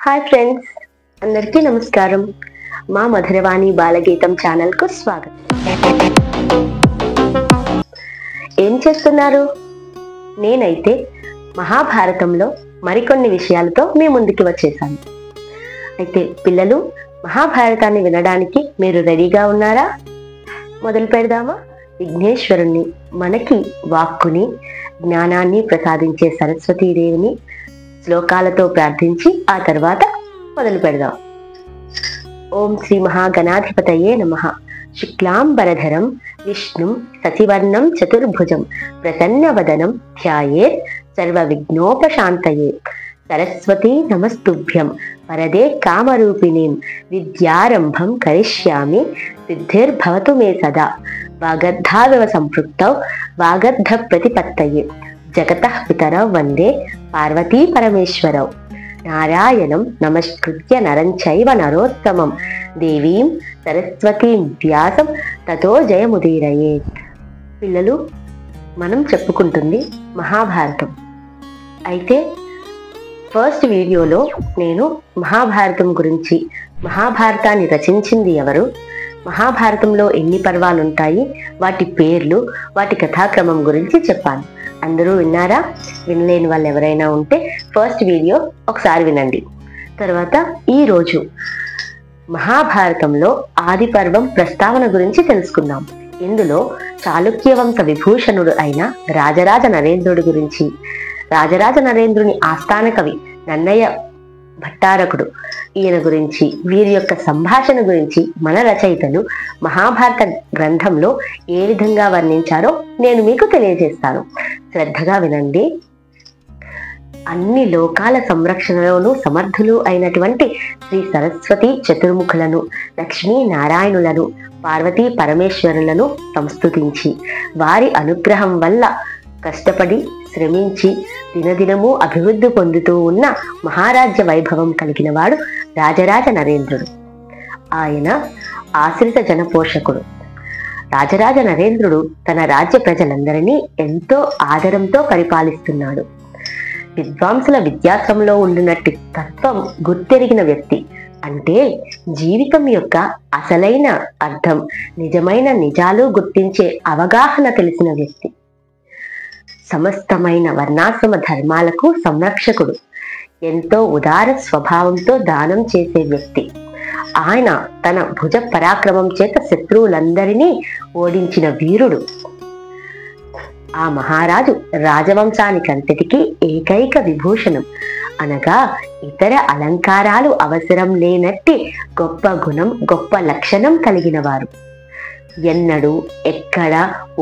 Hi friends, అందరికీ నమస్కారం. మా మధురవాణి బాలగీతం ఛానల్కు స్వాగతం. ఏం చేస్తున్నారు? నేనైతే మహాభారతంలో మరికొన్ని విషయాలతో మీ ముందుకి వచ్చేసాను. అయితే పిల్లలు, మహాభారతాన్ని వినడానికి మీరు రెడీగా ఉన్నారా? మొదలు పెడదామా? విఘ్నేశ్వరుణ్ణి, మనకి వాక్కుని జ్ఞానాన్ని ప్రసాదించే సరస్వతీదేవిని శ్లోకాలతో ప్రార్థించి ఆ తర్వాత మొదలు పెడదాం. ఓం శ్రీ మహాగణాధిపతయే నమః. శుక్లాంబరధరం విష్ణుం శశివర్ణం చతుర్భుజం ప్రసన్నవదనం ధ్యాయేత్ సర్వ విఘ్నోపశాంతయే. సరస్వతీ నమస్తుభ్యం వరదే కామరూపిణీం విద్యారంభం కరిష్యామి సిద్ధిర్భవతు మే సదా. వాగర్ధావివ సంపృక్తౌ వాగర్ధ ప్రతిపత్తయే. జగతః పితరౌ వందే పార్వతీ పరమేశ్వరౌ. నారాయణం నమస్కృత్య నరం చైవ నరోత్తమం దేవీం సరస్వతీం వ్యాసం తతో జయముదీరయేత్. పిల్లలు, మనం చెప్పుకుంటుంది మహాభారతం. అయితే ఫస్ట్ వీడియోలో నేను మహాభారతం గురించి, మహాభారతాన్ని రచించింది ఎవరు, మహాభారతంలో ఎన్ని పర్వాలుంటాయి, వాటి పేర్లు, వాటి కథాక్రమం గురించి చెప్పాను. అందరూ విన్నారా? వినలేని వాళ్ళు ఎవరైనా ఉంటే ఫస్ట్ వీడియో ఒకసారి వినండి. తర్వాత ఈరోజు మహాభారతంలో ఆది పర్వం ప్రస్తావన గురించి తెలుసుకుందాం. ఇందులో చాళుక్య వంశ విభూషణుడు అయిన రాజరాజ నరేంద్రుడి గురించి, రాజరాజ నరేంద్రుని ఆస్థాన కవి నన్నయ్య భట్టారకుడు ఈయన గురించి, వీరి యొక్క సంభాషణ గురించి మన రచయితలు మహాభారత గ్రంథంలో ఏ విధంగా వర్ణించారో నేను మీకు తెలియజేస్తాను. శ్రద్ధగా వినండి. అన్ని లోకాల సంరక్షణలోనూ సమర్థులు అయినటువంటి శ్రీ సరస్వతి చతుర్ముఖులను, లక్ష్మీ నారాయణులను, పార్వతీ పరమేశ్వరులను సంస్తుతించి, వారి అనుగ్రహం వల్ల కష్టపడి శ్రమించి దినదినము అభివృద్ధి పొందుతూ ఉన్న మహారాజ్య వైభవం కలిగిన వాడు రాజరాజ నరేంద్రుడు. ఆయన ఆశ్రిత జనపోషకుడు. రాజరాజ నరేంద్రుడు తన రాజ్య ప్రజలందరినీ ఎంతో ఆదరంతో పరిపాలిస్తున్నాడు. విద్వాంసుల విద్యాశ్రమంలో ఉండినట్టు తత్వం గుర్తెరిగిన వ్యక్తి. అంటే జీవితం యొక్క అసలైన అర్థం, నిజమైన నిజాలు గుర్తించే అవగాహన తెలిసిన వ్యక్తి. సమస్తమైన వర్ణాశ్రమ ధర్మాలకు సంరక్షకుడు. ఎంతో ఉదార స్వభావంతో దానం చేసే వ్యక్తి. ఆయన తన భుజ పరాక్రమం చేత శత్రువులందరినీ ఓడించిన వీరుడు. ఆ మహారాజు రాజవంశానికంతటికీ ఏకైక విభూషణం, అనగా ఇతర అలంకారాలు అవసరం లేనట్టి గొప్ప గుణం, గొప్ప లక్షణం కలిగిన వారు. ఎన్నడూ ఎక్కడ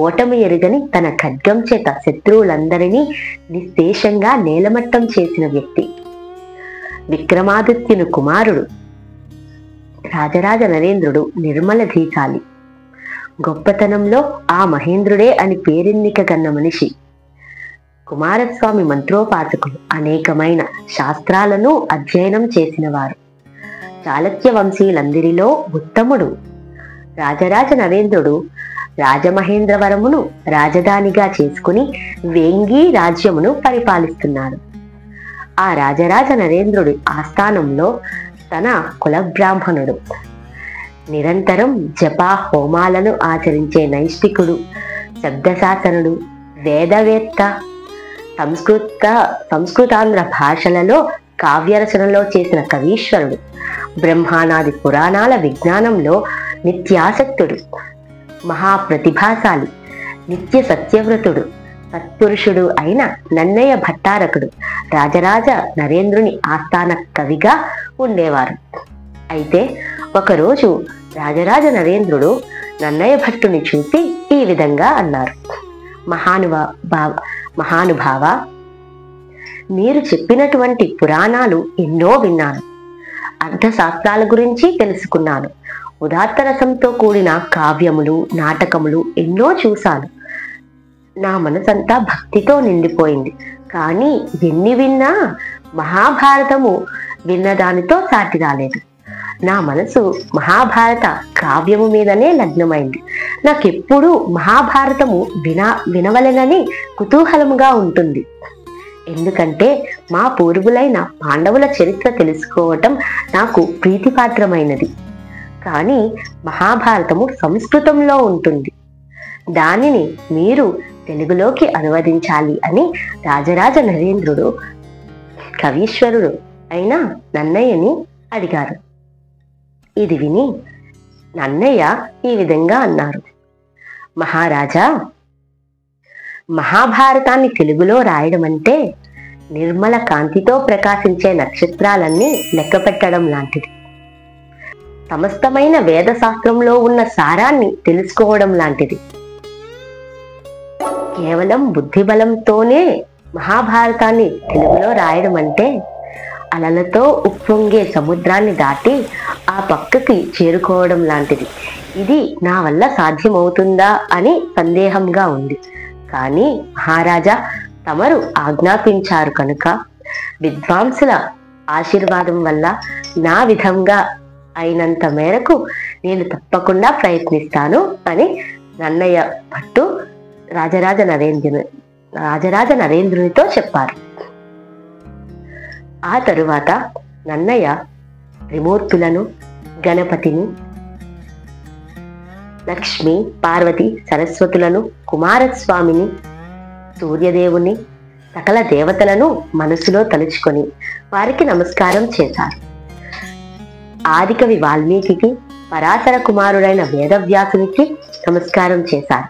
ఓటమి ఎరుగని తన ఖడ్గం చేత శత్రువులందరినీ నిశ్శేషంగా నేలమట్టం చేసిన వ్యక్తి. విక్రమాదిత్యుని కుమారుడు. రాజరాజ నరేంద్రుడు నిర్మల ధీశాలి. గొప్పతనంలో ఆ మహేంద్రుడే అని పేరెన్నికగన్న మనిషి. కుమారస్వామి మంత్రోపాసకులు. అనేకమైన శాస్త్రాలను అధ్యయనం చేసిన వారు. చాళుక్య వంశీయులందరిలో ఉత్తముడు. రాజరాజ నరేంద్రుడు రాజమహేంద్రవరమును రాజధానిగా చేసుకుని వేంగి రాజ్యమును పరిపాలిస్తున్నాడు. ఆ రాజరాజ నరేంద్రుడి ఆస్థానంలో తన కులబ్రాహ్మణుడు. నిరంతరం జపా హోమాలను ఆచరించే నైష్ఠికుడు, శబ్దశాసనుడు, వేదవేత్త, సంస్కృతాంధ్ర భాషలలో కావ్యరచనలో చేసిన కవీశ్వరుడు, బ్రహ్మానాది పురాణాల విజ్ఞానంలో నిత్యాసక్తుడు, మహాప్రతిభాశాలి, నిత్య సత్యవ్రతుడు, సత్పురుషుడు అయిన నన్నయ్య భట్టారకుడు రాజరాజ నరేంద్రుని ఆస్థాన కవిగా ఉండేవారు. అయితే ఒకరోజు రాజరాజ నరేంద్రుడు నన్నయ్య భట్టుని చూసి ఈ విధంగా అన్నారు. మహానుభావ, మీరు చెప్పినటువంటి పురాణాలు ఎన్నో విన్నాను. అర్థశాస్త్రాల గురించి తెలుసుకున్నాను. ఉదాత్త రసంతో కూడిన కావ్యములు, నాటకములు ఎన్నో చూశాను. నా మనసంతా భక్తితో నిండిపోయింది. కానీ ఎన్ని విన్నా మహాభారతము విన్నదానితో సాటి రాలేదు. నా మనసు మహాభారత కావ్యము మీదనే లగ్నమైంది. నాకెప్పుడు మహాభారతము వినవలెనని కుతూహలముగా ఉంటుంది. ఎందుకంటే మా పూర్వులైన పాండవుల చరిత్ర తెలుసుకోవటం నాకు ప్రీతిపాత్రమైనది. కానీ మహాభారతము సంస్కృతంలో ఉంటుంది. దానిని మీరు తెలుగులోకి అనువదించాలి అని రాజరాజ నరేంద్రుడు కవీశ్వరుడు అయిన నన్నయ్యని అడిగారు. ఇది విని నన్నయ్య ఈ విధంగా అన్నారు: మహారాజా, మహాభారతాన్ని తెలుగులో రాయడం అంటే నిర్మల కాంతితో ప్రకాశించే నక్షత్రాలన్నీ లెక్కపెట్టడం లాంటిది. సమస్తమైన వేదశాస్త్రంలో ఉన్న సారాన్ని తెలుసుకోవడం లాంటిది. కేవలం బుద్ధిబలంతోనే మహాభారతాన్ని తెలుగులో రాయడం అంటే అలలతో ఉప్పొంగే సముద్రాన్ని దాటి ఆ పక్కకి చేరుకోవడం లాంటిది. ఇది నా వల్ల సాధ్యమవుతుందా అని సందేహంగా ఉంది. కానీ మహారాజా, తమరు ఆజ్ఞాపించారు కనుక విద్వాంసుల ఆశీర్వాదం వల్ల నా విధంగా అయినంత మేరకు నేను తప్పకుండా ప్రయత్నిస్తాను అని నన్నయ్య భట్టు రాజరాజ నరేంద్రునితో చెప్పారు. ఆ తరువాత నన్నయ్య త్రిమూర్తులను, గణపతిని, లక్ష్మి, పార్వతి, సరస్వతులను, కుమారస్వామిని, సూర్యదేవుని, సకల దేవతలను మనసులో తలుచుకొని వారికి నమస్కారం చేశారు. ఆదికవి వాల్మీకి, పరాశర కుమారుడైన వేదవ్యాసునికి నమస్కారం చేశారు.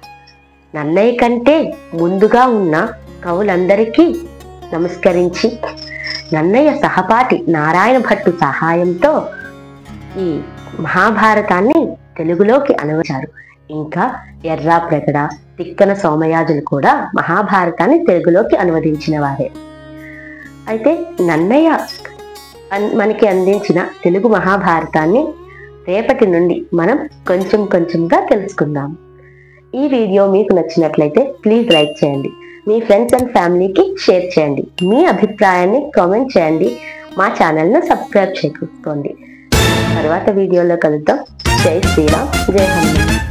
నన్నయ్య కంటే ముందుగా ఉన్న కవులందరికీ నమస్కరించి నన్నయ్య సహపాఠి నారాయణ భట్టు సహాయంతో ఈ మహాభారతాన్ని తెలుగులోకి అనువదించారు. ఇంకా ఎర్రాప్రగడ, తిక్కన సోమయాజులు కూడా మహాభారతాన్ని తెలుగులోకి అనువదించిన వారే. అయితే నన్నయ్య మనకి అందించిన తెలుగు మహాభారతాన్ని రేపటి నుండి మనం కొంచెం కొంచెంగా తెలుసుకుందాం. ఈ వీడియో మీకు నచ్చినట్లయితే ప్లీజ్ లైక్ చేయండి, మీ ఫ్రెండ్స్ అండ్ ఫ్యామిలీకి షేర్ చేయండి, మీ అభిప్రాయాన్ని కామెంట్ చేయండి, మా ఛానల్ను సబ్స్క్రైబ్ చేసుకోండి. తర్వాత వీడియోలో కలుద్దాం. జై శ్రీరామ్, జై హనుమాన్.